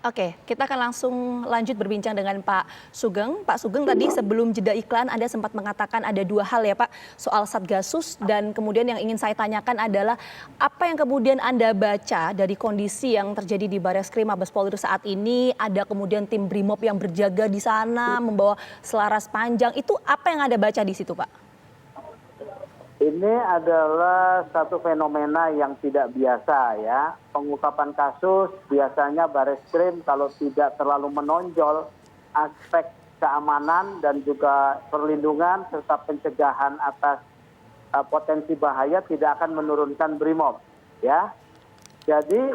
Oke, kita akan langsung lanjut berbincang dengan Pak Sugeng. Pak Sugeng, tadi sebelum jeda iklan Anda sempat mengatakan ada dua hal ya Pak, soal Satgasus dan kemudian yang ingin saya tanyakan adalah apa yang kemudian Anda baca dari kondisi yang terjadi di Barreskrim Mabes Polri saat ini, ada kemudian tim Brimob yang berjaga di sana membawa selaras panjang, itu apa yang Anda baca di situ Pak? Ini adalah satu fenomena yang tidak biasa ya. Pengungkapan kasus biasanya Barreskrim kalau tidak terlalu menonjol aspek keamanan dan juga perlindungan serta pencegahan atas potensi bahaya tidak akan menurunkan Brimob ya. Jadi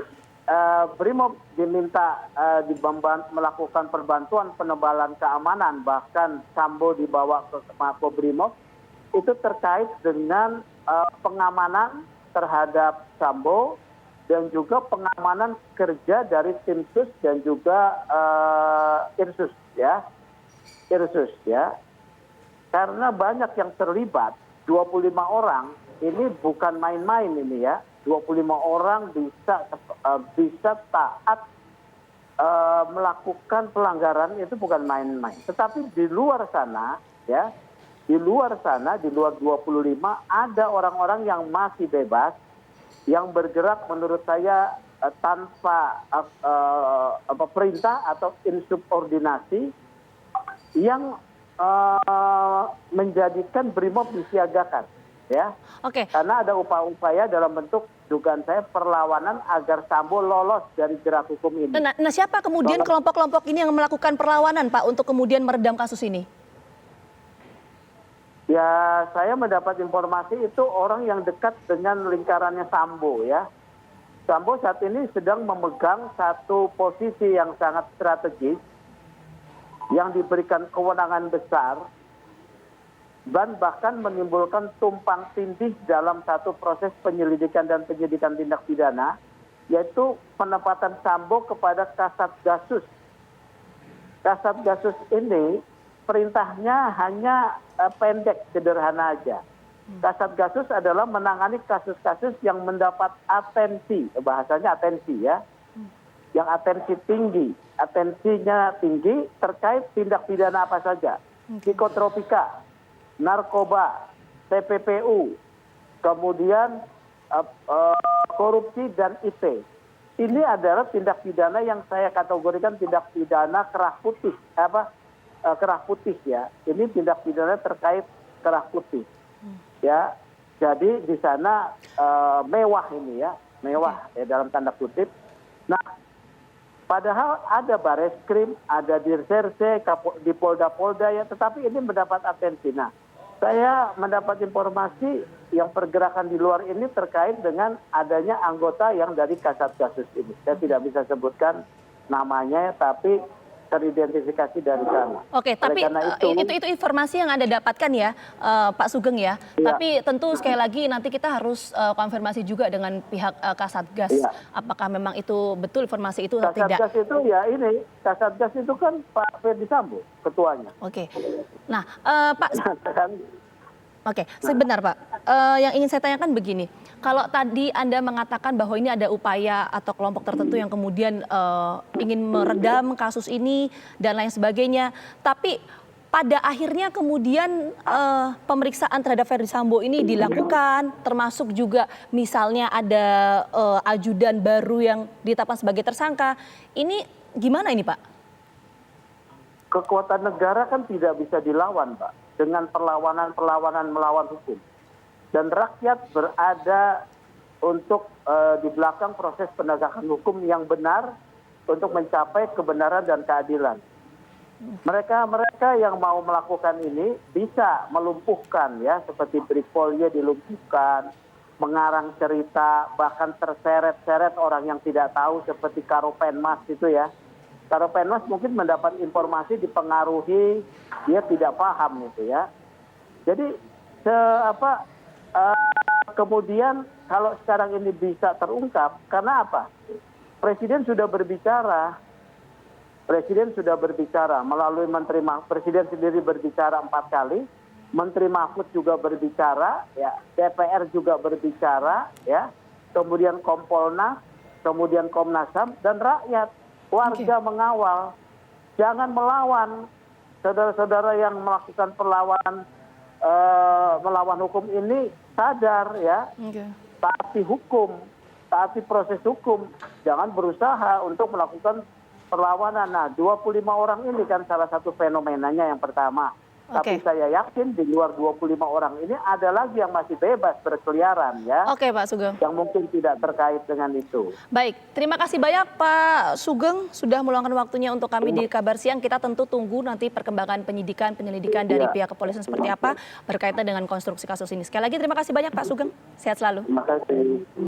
Brimob diminta melakukan perbantuan penebalan keamanan, bahkan Sambo dibawa ke Makobrimob itu terkait dengan pengamanan terhadap Sambo dan juga pengamanan kerja dari tim sus dan juga Irsus ya. Karena banyak yang terlibat, 25 orang ini bukan main-main ini ya. 25 orang bisa taat melakukan pelanggaran itu bukan main-main. Tetapi di luar sana ya, di luar 25 ada orang-orang yang masih bebas, yang bergerak menurut saya tanpa perintah atau insubordinasi, yang menjadikan Brimob disiagakan ya. Oke. Karena ada upaya-upaya dalam bentuk dugaan saya perlawanan agar Sambo lolos dari jerat hukum ini. Nah, siapa kemudian kelompok-kelompok ini yang melakukan perlawanan Pak untuk kemudian meredam kasus ini? Ya, saya mendapat informasi itu orang yang dekat dengan lingkarannya Sambo ya. Sambo saat ini sedang memegang satu posisi yang sangat strategis, yang diberikan kewenangan besar, dan bahkan menimbulkan tumpang tindih dalam satu proses penyelidikan dan penyidikan tindak pidana, yaitu penempatan Sambo kepada Kasatgasus. Kasatgasus ini perintahnya hanya pendek, sederhana aja. Kasatgasus adalah menangani kasus-kasus yang mendapat atensi, bahasanya atensi ya, yang atensinya tinggi terkait tindak pidana apa saja, psikotropika, narkoba, TPPU, kemudian korupsi dan IT. Ini adalah tindak pidana yang saya kategorikan tindak pidana kerah putih, kerah putih ya. Ini tindak pidana terkait kerah putih ya. Jadi di sana mewah ini ya, mewah ya dalam tanda kutip. Nah, padahal ada Barreskrim, ada Dirserse di Polda-Polda ya, tetapi ini mendapat atensi. Nah, saya mendapat informasi yang pergerakan di luar ini terkait dengan adanya anggota yang dari Kasatgasus ini. Saya tidak bisa sebutkan namanya, tapi teridentifikasi dari sana. Oke, tapi itu informasi yang Anda dapatkan ya, Pak Sugeng ya. Iya. Tapi tentu sekali lagi nanti kita harus konfirmasi juga dengan pihak Kasatgas. Iya. Apakah memang itu betul informasi itu atau tidak? Kasatgas itu ya ini, Kasatgas itu kan Pak Ferdi Sambo ketuanya. Oke. Nah, Pak. Oke, sebentar Pak. Yang ingin saya tanyakan begini, kalau tadi Anda mengatakan bahwa ini ada upaya atau kelompok tertentu yang kemudian ingin meredam kasus ini dan lain sebagainya, tapi pada akhirnya kemudian pemeriksaan terhadap Ferdi Sambo ini dilakukan, termasuk juga misalnya ada ajudan baru yang ditetapkan sebagai tersangka. Ini gimana ini Pak? Kekuatan negara kan tidak bisa dilawan Pak, dengan perlawanan melawan hukum. Dan rakyat berada untuk di belakang proses penegakan hukum yang benar untuk mencapai kebenaran dan keadilan. Mereka yang mau melakukan ini bisa melumpuhkan ya, seperti Brikpolnya dilumpuhkan, mengarang cerita, bahkan terseret-seret orang yang tidak tahu seperti Karopenmas itu ya. Karopenmas mungkin mendapat informasi dipengaruhi, dia tidak paham gitu ya. Jadi kemudian kalau sekarang ini bisa terungkap, karena apa? Presiden sudah berbicara melalui Presiden sendiri berbicara 4 kali, Menteri Mahfud juga berbicara, ya, DPR juga berbicara, ya, kemudian Kompolnas, kemudian Komnas HAM dan rakyat. warga mengawal, jangan melawan. Saudara-saudara yang melakukan perlawanan melawan hukum ini sadar ya, taati hukum, taati proses hukum, jangan berusaha untuk melakukan perlawanan. Nah, 25 orang ini kan salah satu fenomenanya yang pertama. Tapi saya yakin di luar 25 orang ini ada lagi yang masih bebas berkeliaran ya. Oke Pak Sugeng. Yang mungkin tidak terkait dengan itu. Baik, terima kasih banyak Pak Sugeng sudah meluangkan waktunya untuk kami di Kabar Siang. Kita tentu tunggu nanti perkembangan penyidikan, penyelidikan dari pihak kepolisian seperti apa berkaitan dengan konstruksi kasus ini. Sekali lagi terima kasih banyak Pak Sugeng. Sehat selalu. Terima kasih.